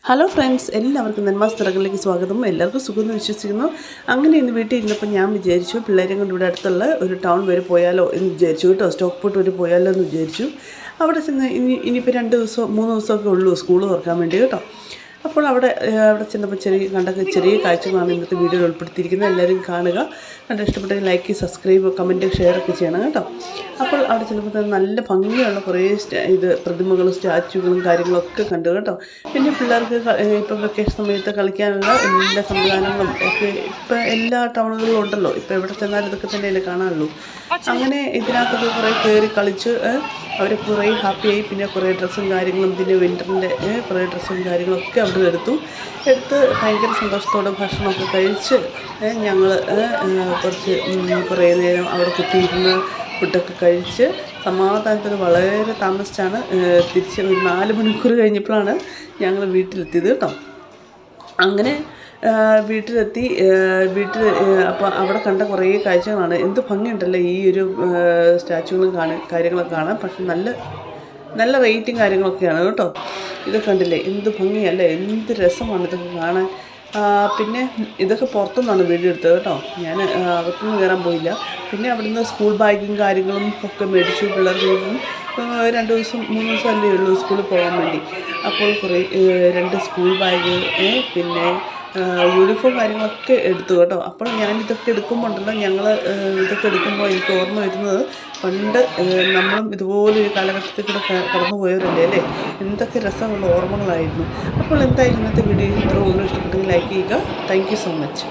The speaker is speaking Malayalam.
ഹലോ ഫ്രണ്ട്സ്, എല്ലാവർക്കും നെന്മാസ് തിറകളിലേക്ക് സ്വാഗതം. എല്ലാവർക്കും സുഖമെന്ന് വിശ്വസിക്കുന്നു. അങ്ങനെ ഇന്ന് വീട്ടിൽ ഇരുന്നപ്പോൾ ഞാൻ വിചാരിച്ചു പിള്ളേരെയും കൊണ്ട് ഇവിടെ അടുത്തുള്ള ഒരു ടൗൺ വരെ പോയാലോ എന്ന് വിചാരിച്ചു കേട്ടോ. സ്റ്റോക്ക് പോർട്ട് വരെ പോയാലോ എന്ന് വിചാരിച്ചു. അവിടെ ചെന്ന് ഇനിയിപ്പോൾ 2 ദിവസമോ 3 ദിവസമൊക്കെ ഉള്ളൂ സ്കൂൾ തുറക്കാൻ വേണ്ടി കേട്ടോ. അപ്പോൾ അവിടെ ചെന്നപ്പോൾ ചെറിയ കാഴ്ചകളാണ് ഇന്നത്തെ വീഡിയോയിൽ ഉൾപ്പെടുത്തിയിരിക്കുന്നത്. എല്ലാവരും കാണുക. കണ്ട് ഇഷ്ടപ്പെട്ടെങ്കിൽ ലൈക്ക്, സബ്സ്ക്രൈബ്, കമൻറ്റ്, ഷെയർ ഒക്കെ ചെയ്യണം കേട്ടോ. അപ്പോൾ അവിടെ ചെന്നപ്പോൾ നല്ല ഭംഗിയുള്ള കുറേ പ്രതിമകളും സ്റ്റാച്യൂകളും കാര്യങ്ങളൊക്കെ കണ്ടു കേട്ടോ. പിന്നെ പിള്ളേർക്ക് ഇപ്പം വെക്കേഷൻ സമയത്ത് കളിക്കാനുള്ള എല്ലാ സംവിധാനങ്ങളും ഒക്കെ ഇപ്പം എല്ലാ ടൗണുകളിലും ഉണ്ടല്ലോ. ഇപ്പോൾ എവിടെ ചെന്നാലും ഇതൊക്കെ തന്നെയല്ലേ കാണാനുള്ളൂ. അങ്ങനെ ഇതിനകത്തൊക്കെ കുറേ കയറി കളിച്ച് അവർ കുറേ ഹാപ്പിയായി. പിന്നെ കുറേ ഡ്രസ്സും കാര്യങ്ങളും, പിന്നെ വിൻ്ററിൻ്റെ കുറേ ഡ്രസ്സും കാര്യങ്ങളൊക്കെ അവിടെ എടുത്ത് ഭയങ്കര സന്തോഷത്തോടെ ഭക്ഷണമൊക്കെ കഴിച്ച് ഞങ്ങൾ കുറേ നേരം അവിടെ കുത്തിയിരുന്ന് ഫുഡൊക്കെ കഴിച്ച് സമാധാനത്തിൽ വളരെ താമസിച്ചാണ് തിരിച്ച് ഒരു 4 മണിക്കൂർ കഴിഞ്ഞപ്പോഴാണ് ഞങ്ങൾ വീട്ടിലെത്തിയത് കേട്ടോ. അങ്ങനെ വീട്ടിലെത്തി അപ്പോൾ അവിടെ കണ്ട കുറേ കാഴ്ചകളാണ്. എന്ത് ഭംഗിയുണ്ടല്ലോ ഈ ഒരു സ്റ്റാച്യൂകളും കാര്യങ്ങളൊക്കെ കാണാൻ. പക്ഷെ നല്ല റേറ്റും കാര്യങ്ങളൊക്കെയാണ് കേട്ടോ. ഇതൊക്കെ കണ്ടില്ലേ, എന്ത് ഭംഗിയല്ലേ, എന്ത് രസമാണ് ഇതൊക്കെ കാണാൻ. പിന്നെ ഇതൊക്കെ പുറത്തുനിന്നാണ് വീഡിയോ എടുത്തത് കേട്ടോ. ഞാൻ അകത്തുനിന്ന് കയറാൻ പോയില്ല. പിന്നെ അവിടുന്ന് സ്കൂൾ ബാഗും കാര്യങ്ങളും ഒക്കെ മേടിച്ചു. പിള്ളേർക്ക് 2 ദിവസം 3 ദിവസം അല്ലേ ഉള്ളൂ സ്കൂളിൽ പോകാൻ വേണ്ടി. അപ്പോൾ കുറേ 2 സ്കൂൾ ബാഗ്, പിന്നെ യൂണിഫോം കാര്യങ്ങളൊക്കെ എടുത്തു കേട്ടോ. അപ്പോൾ ഞാനിതൊക്കെ എടുക്കുമ്പോൾ എനിക്ക് ഓർമ്മ വരുന്നത് പണ്ട് നമ്മളും ഇതുപോലൊരു കാലഘട്ടത്തിൽ കൂടെ കടന്നു പോയവരല്ലേ അല്ലേ. എന്തൊക്കെ രസമുള്ള ഓർമ്മകളായിരുന്നു. അപ്പോൾ എന്തായാലും ഇന്നത്തെ വീഡിയോ ഇഷ്ടപ്പെട്ടെങ്കിൽ ലൈക്ക് ചെയ്യുക. Thank you so much.